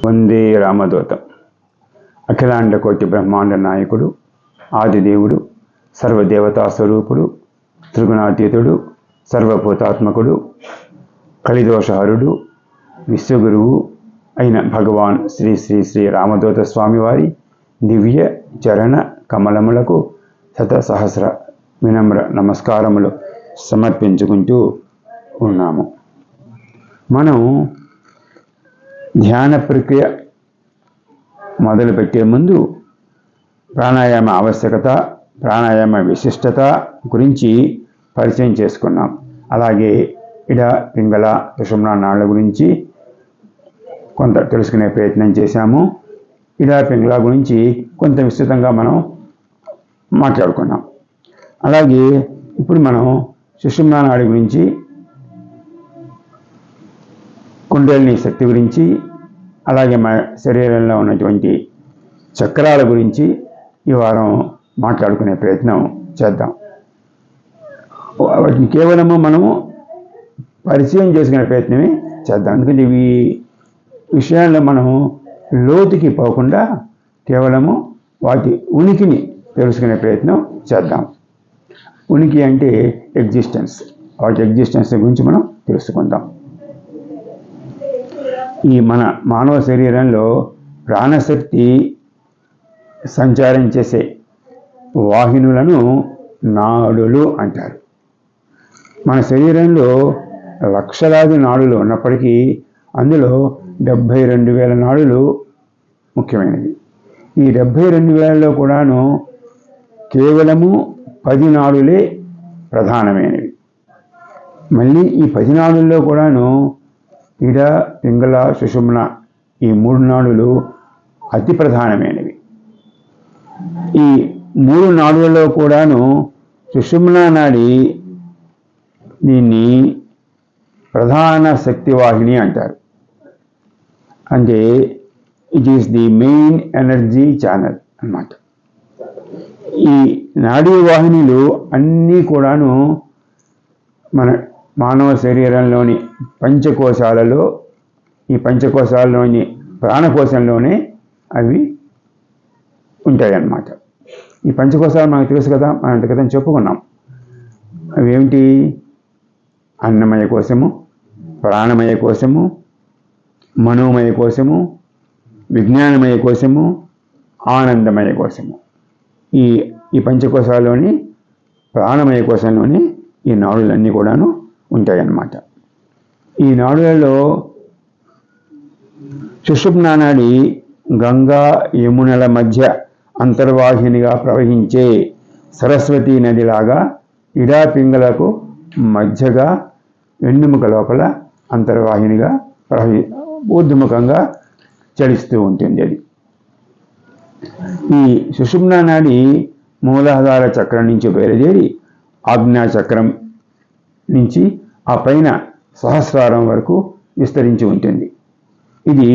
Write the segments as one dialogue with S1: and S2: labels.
S1: వందే రామదూతం. అఖిలాండ కోటి బ్రహ్మాండ నాయకుడు, ఆదిదేవుడు, సర్వదేవతా స్వరూపుడు, త్రిగుణాతీతుడు, సర్వభూతాత్మకుడు, కలిదోషహరుడు, విశ్వగురువు అయిన భగవాన్ శ్రీ శ్రీ శ్రీ రామదూత స్వామివారి దివ్య చరణ కమలములకు శతసహస్ర వినమ్ర నమస్కారములు సమర్పించుకుంటూ ఉన్నాము. మనం ధ్యాన ప్రక్రియ మొదలుపెట్టే ముందు ప్రాణాయామ ఆవశ్యకత, ప్రాణాయామ విశిష్టత గురించి పరిచయం చేసుకున్నాం. అలాగే ఇడ, పింగళ, సుషుమ్నా నాళ్ళ గురించి కొంత తెలుసుకునే ప్రయత్నం చేశాము. ఇడ, పింగళ గురించి కొంత విస్తృతంగా మనం మాట్లాడుకున్నాం. అలాగే ఇప్పుడు మనం సుషుమ్నా నాడి గురించి, కుండలిని శక్తి గురించి, అలాగే మన శరీరంలో ఉన్నటువంటి చక్రాల గురించి ఈ వారం మాట్లాడుకునే ప్రయత్నం చేద్దాం. వాటిని కేవలము మనము పరిచయం చేసుకునే ప్రయత్నమే చేద్దాం. ఎందుకంటే ఈ విషయాల్లో మనము లోతుకి పోకుండా కేవలము వాటి ఉనికిని తెలుసుకునే ప్రయత్నం చేద్దాం. ఉనికి అంటే ఎగ్జిస్టెన్స్. వాటి ఎగ్జిస్టెన్స్ గురించి మనం తెలుసుకుందాం. ఈ మన మానవ శరీరంలో ప్రాణశక్తి సంచారం చేసే వాహినులను నాడులు అంటారు. మన శరీరంలో లక్షలాది నాడులు ఉన్నప్పటికీ అందులో 72,000 నాడులు ముఖ్యమైనవి. ఈ 72,000లో కూడాను కేవలము 10 నాడులే ప్రధానమైనవి. మళ్ళీ ఈ 10 నాడుల్లో కూడాను ఇడ, పింగళ, సుషుమ్న ఈ 3 నాడులు అతి ప్రధానమైనవి. ఈ 3 నాడులలో కూడాను సుషుమ్నా నాడి దీన్ని ప్రధాన శక్తివాహిని అంటారు. అంటే it is the main energy channel అన్నమాట. ఈ నాడీ వాహినిలు అన్నీ కూడాను మన మానవ శరీరంలోని పంచకోశాలలో, ఈ పంచకోశాలలోని ప్రాణకోశంలోనే అవి ఉంటాయన్నమాట. ఈ పంచకోశాలు మనకు తెలుసు కదా, మనం ఇంత క్రితం చెప్పుకున్నాం. అవి ఏమిటి? అన్నమయ కోశము, ప్రాణమయ కోశము, మనోమయ కోశము, విజ్ఞానమయ కోశము, ఆనందమయ కోశము. ఈ పంచకోశాల్లోని ప్రాణమయ కోశంలోని ఈ నాడులన్నీ కూడాను ఉంటాయన్నమాట. ఈ నాడులలో సుషుమ్నా నాడి గంగా, యమునల మధ్య అంతర్వాహినిగా ప్రవహించే సరస్వతీ నదిలాగా ఇడా, పింగళకు మధ్యగా వెన్నుముక లోపల అంతర్వాహినిగా ఊర్ధ్వముఖంగా చలిస్తూ ఉంటుంది. అది ఈ సుషుమ్నా నాడి మూలాధార చక్రం నుంచి బయలుదేరి ఆజ్ఞా చక్రం నుంచి ఆ పైన సహస్రారం వరకు విస్తరించి ఉంటుంది. ఇది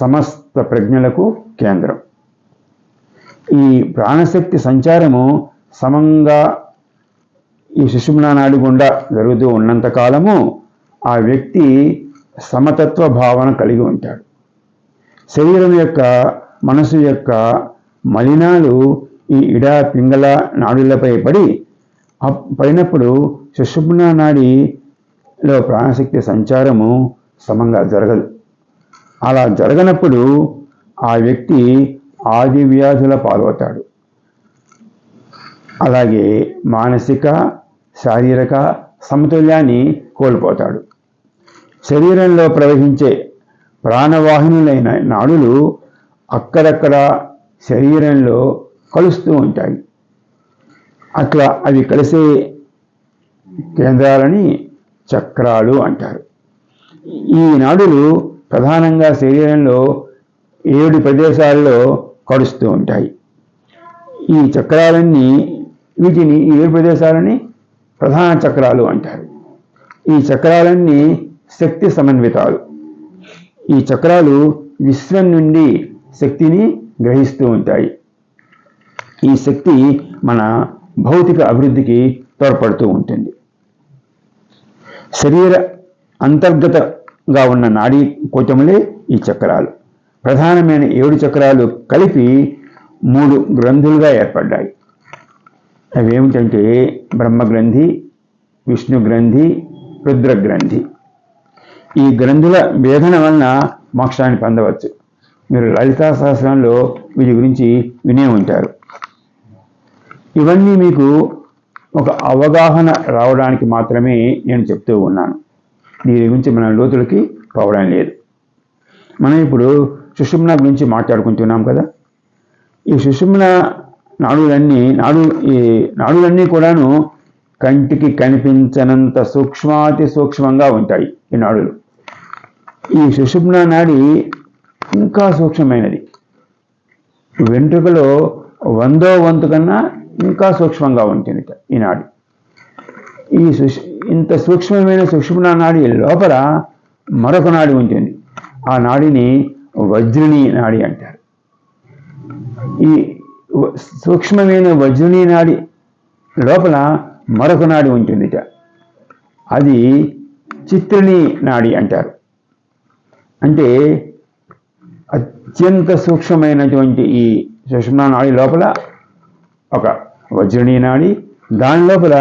S1: సమస్త ప్రజ్ఞలకు కేంద్రం. ఈ ప్రాణశక్తి సంచారము సమంగా ఈ సుషుమ్నా నాడి గుండా జరుగుతూ ఉన్నంత కాలము ఆ వ్యక్తి సమతత్వ భావన కలిగి ఉంటాడు. శరీరం యొక్క, మనసు యొక్క మలినాలు ఈ ఇడ, పింగళ నాడులపై పడినప్పుడు సుషుమ్నా నాడిలో ప్రాణశక్తి సంచారము సమంగా జరగదు. అలా జరగనప్పుడు ఆ వ్యక్తి ఆది వ్యాధుల పాలవుతాడు. అలాగే మానసిక, శారీరక సమతుల్యాన్ని కోల్పోతాడు. శరీరంలో ప్రవహించే ప్రాణవాహినులైన నాడులు అక్కడక్కడ శరీరంలో కలుస్తూ ఉంటాయి. అట్లా అవి కలిసే కేంద్రాలని చక్రాలు అంటారు. ఈ నాడులు ప్రధానంగా శరీరంలో 7 ప్రదేశాల్లో కలుస్తూ ఉంటాయి. ఈ చక్రాలన్నీ వీటిని, ఈ 7 ప్రదేశాలని ప్రధాన చక్రాలు అంటారు. ఈ చక్రాలన్నీ శక్తి సమన్వితాలు. ఈ చక్రాలు విశ్వం నుండి శక్తిని గ్రహిస్తూ ఉంటాయి. ఈ శక్తి మన భౌతిక అభివృద్ధికి తోడ్పడుతూ ఉంటుంది. శరీర అంతర్గతంగా ఉన్న నాడీ కూటములే ఈ చక్రాలు. ప్రధానమైన 7 చక్రాలు కలిపి 3 గ్రంథులుగా ఏర్పడ్డాయి. అవి ఏమిటంటే బ్రహ్మగ్రంథి, విష్ణు గ్రంథి, రుద్ర గ్రంథి. ఈ గ్రంథుల భేదన వలన మోక్షాన్ని పొందవచ్చు. మీరు లలితా సహస్రంలో వీటి గురించి వినే ఉంటారు. ఇవన్నీ మీకు ఒక అవగాహన రావడానికి మాత్రమే నేను చెప్తూ ఉన్నాను. దీని గురించి మన లోతులకి పోవడం లేదు. మనం ఇప్పుడు సుషుమ్న గురించి మాట్లాడుకుంటున్నాం కదా. ఈ సుషుమ్న నాడులన్నీ కూడాను కంటికి కనిపించనంత సూక్ష్మాతి సూక్ష్మంగా ఉంటాయి ఈ నాడులు. ఈ సుషుమ్న నాడి ఇంకా సూక్ష్మమైనది. వెంట్రుకలో 100వ వంతు కన్నా ఇంకా సూక్ష్మంగా ఉంటుంది ఈ నాడి. ఇంత సూక్ష్మమైన సుషుమ్న నాడి లోపల మరొక నాడి ఉంటుంది. ఆ నాడిని వజ్రిణీ నాడి అంటారు. ఈ సూక్ష్మమైన వజ్రిణీ నాడి లోపల మరొక నాడి ఉంటుంది. అది చిత్రిణీ నాడి అంటారు. అంటే అత్యంత సూక్ష్మమైనటువంటి ఈ సుషుమ్న నాడి లోపల ఒక వజ్రిణీ నాడి, దాని లోపల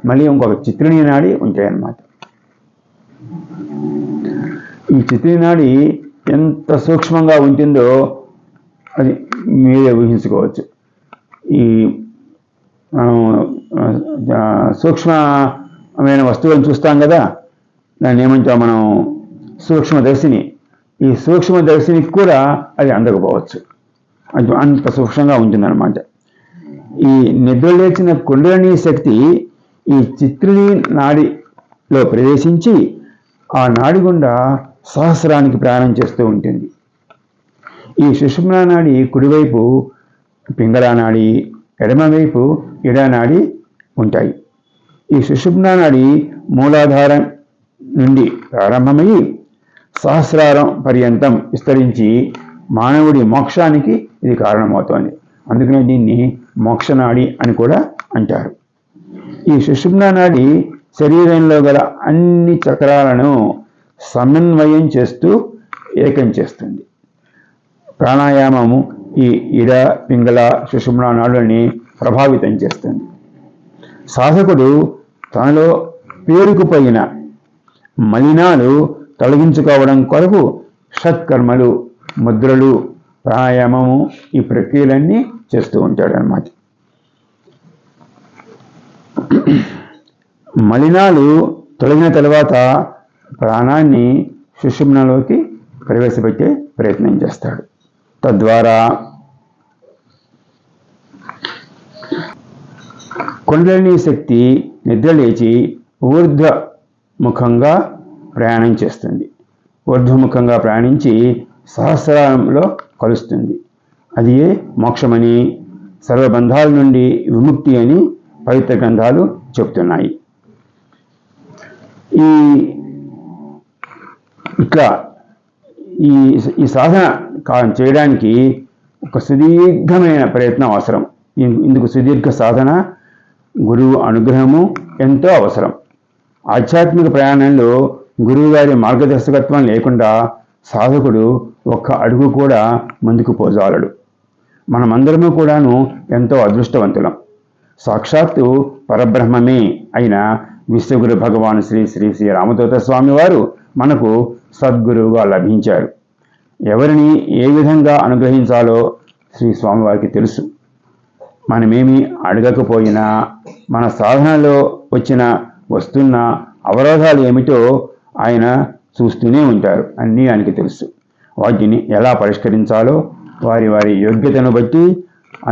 S1: మళ్ళీ ఇంకొక చిత్రిణీ నాడి ఉంటాయన్నమాట. ఈ చిత్రిణీ నాడి ఎంత సూక్ష్మంగా ఉంటుందో అది మీరే ఊహించుకోవచ్చు. ఈ మనం సూక్ష్మమైన వస్తువులను చూస్తాం కదా, దాన్ని ఏమంటాం మనం, సూక్ష్మదర్శిని. ఈ సూక్ష్మదర్శినికి కూడా అది అందకపోవచ్చు, అది అంత సూక్ష్మంగా ఉంటుందన్నమాట. ఈ నిద్రలేచిన కుండలిని శక్తి ఈ చిత్రిణీ నాడిలో ప్రవేశించి ఆ నాడి గుండా సహస్రానికి ప్రయాణం చేస్తూ ఉంటుంది. ఈ సుషుమ్న నాడి కుడివైపు పింగళా నాడి, ఎడమవైపు ఇడా నాడి ఉంటాయి. ఈ సుషుమ్న నాడి మూలాధారం నుండి ప్రారంభమై సహస్రారం పర్యంతం విస్తరించి మానవుడి మోక్షానికి ఇది కారణమవుతోంది. అందుకనే దీన్ని మోక్షనాడి అని కూడా అంటారు. ఈ సుషుమ్న నాడి శరీరంలో గల అన్ని చక్రాలను సమన్వయం చేస్తూ ఏకం చేస్తుంది. ప్రాణాయామము ఈ ఇడ, పింగళ, సుషుమ్న నాడుల్ని ప్రభావితం చేస్తుంది. సాధకుడు తనలో పేరుకుపోయిన మలినాలు తొలగించుకోవడం కొరకు షట్కర్మలు, ముద్రలు, ప్రాణాయామము ఈ ప్రక్రియలన్నీ చేస్తూ ఉంటాడు అన్నమాట. మలినాలు తొలగిన తర్వాత ప్రాణాన్ని సుషుమ్నలోకి ప్రవేశపెట్టే ప్రయత్నం చేస్తాడు. తద్వారా కుండలిని శక్తి నిద్రలేచి ఊర్ధ్వముఖంగా ప్రయాణం చేస్తుంది. ఊర్ధ్వముఖంగా ప్రయాణించి సహస్రారంలో కలుస్తుంది. అది మోక్షమని, సర్వబంధాల నుండి విముక్తి అని పవిత్ర గ్రంథాలు చెప్తున్నాయి. ఇట్లా ఈ సాధన చేయడానికి ఒక సుదీర్ఘమైన ప్రయత్నం అవసరం. ఇందుకు సుదీర్ఘ సాధన, గురువు అనుగ్రహము ఎంతో అవసరం. ఆధ్యాత్మిక ప్రయాణంలో గురువు గారి మార్గదర్శకత్వం లేకుండా సాధకుడు ఒక్క అడుగు కూడా ముందుకు పోజాలడు. మనమందరము కూడాను ఎంతో అదృష్టవంతులం. సాక్షాత్తు పరబ్రహ్మమే అయిన విశ్వగురు భగవాన్ శ్రీ శ్రీ శ్రీ రామతోత స్వామి వారు మనకు సద్గురువుగా లభించారు. ఎవరిని ఏ విధంగా అనుగ్రహించాలో శ్రీ స్వామివారికి తెలుసు. మనమేమి అడగకపోయినా మన సాధనలో వస్తున్న అవరోధాలు ఏమిటో ఆయన చూస్తూనే ఉంటారు. అన్నీ ఆయనకి తెలుసు. వాటిని ఎలా పరిష్కరించాలో వారి వారి యోగ్యతను బట్టి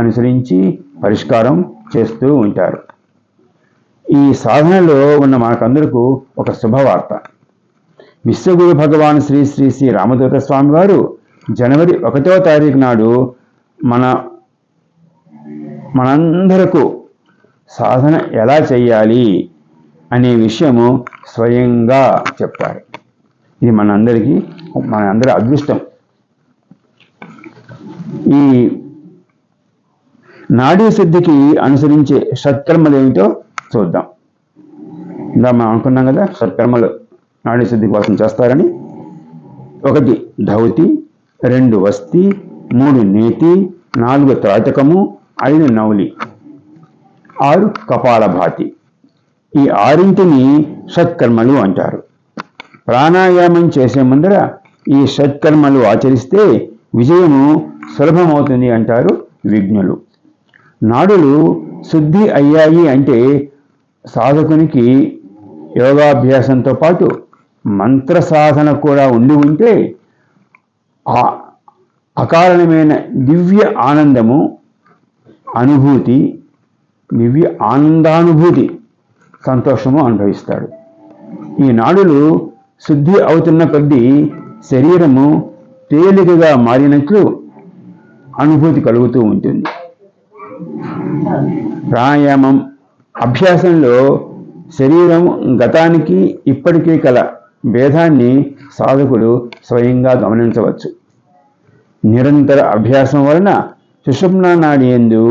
S1: అనుసరించి పరిష్కారం చేస్తూ ఉంటారు. ఈ సాధనలో ఉన్న మనకందరకు ఒక శుభవార్త. విశ్వగురు భగవాన్ శ్రీ శ్రీ శ్రీ రామదూత స్వామి వారు జనవరి 1వ తారీఖు నాడు మనందరకు సాధన ఎలా చేయాలి అనే విషయము స్వయంగా చెప్తారు. ఇది మనందరి అదృష్టం. ఈ నాడీ సిద్ధికి అనుసరించే షట్కర్మలు ఏమిటో చూద్దాం. ఇలా మనం అనుకున్నాం కదా, షట్కర్మలు నాడీ సిద్ధి కోసం చేస్తారని. 1 ధౌతి, 2 వస్తి, 3 నేతి, 4 త్రాటకము, 5 నౌలి, 6 కపాలభాతి. ఈ 6 షట్కర్మలు అంటారు. ప్రాణాయామం చేసే ముందర ఈ షట్కర్మలు ఆచరిస్తే విజయము సులభమవుతుంది అంటారు విజ్ఞులు. నాడులు శుద్ధి అయ్యాయి అంటే సాధకునికి యోగాభ్యాసంతో పాటు మంత్ర సాధన కూడా ఉంటే ఆ అకారణమైన దివ్య ఆనందము అనుభూతి, దివ్య ఆనందానుభూతి, సంతోషము అనుభవిస్తాడు. ఈ నాడులు శుద్ధి అవుతున్న కొద్దీ శరీరము తేలికగా మారినట్లు అనుభూతి కలుగుతూ ఉంటుంది. ప్రాణాయామం అభ్యాసంలో శరీరం గతానికి ఇప్పటికీ కల భేదాన్ని సాధకుడు స్వయంగా గమనించవచ్చు. నిరంతర అభ్యాసం వలన సుషుమ్నా నాడి యందు,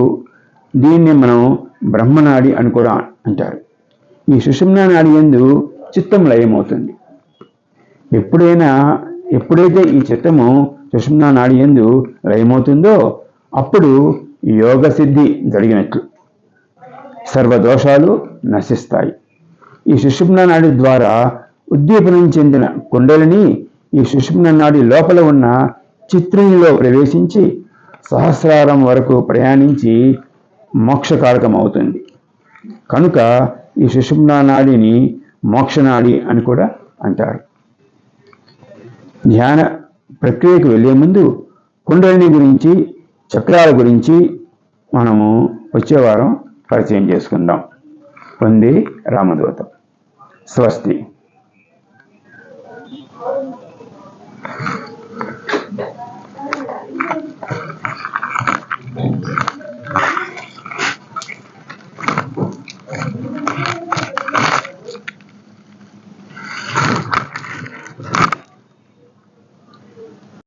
S1: దీన్ని మనం బ్రహ్మనాడి అని కూడా అంటారు, ఈ సుషుమ్నా నాడి యందు చిత్తం లయమవుతుంది. ఎప్పుడైతే ఈ చిత్తము సుషుమ్నా నాడి యందు లయమవుతుందో అప్పుడు యోగ సిద్ధి జరిగినట్లు, సర్వదోషాలు నశిస్తాయి. ఈ సుషుమ్నా నాడి ద్వారా ఉద్దీపనం చెందిన కుండలిని ఈ సుషుమ్నా నాడి లోపల ఉన్న చిత్రిలో ప్రవేశించి సహస్రారం వరకు ప్రయాణించి మోక్షకారకం అవుతుంది. కనుక ఈ సుషుమ్నా నాడిని మోక్షనాడి అని కూడా అంటారు. ధ్యాన ప్రక్రియకు వెళ్ళే ముందు కుండలిని గురించి, చక్రాల గురించి మనము వచ్చే వారం పరిచయం చేసుకుందాం. వందే రామదూతం. స్వస్తి.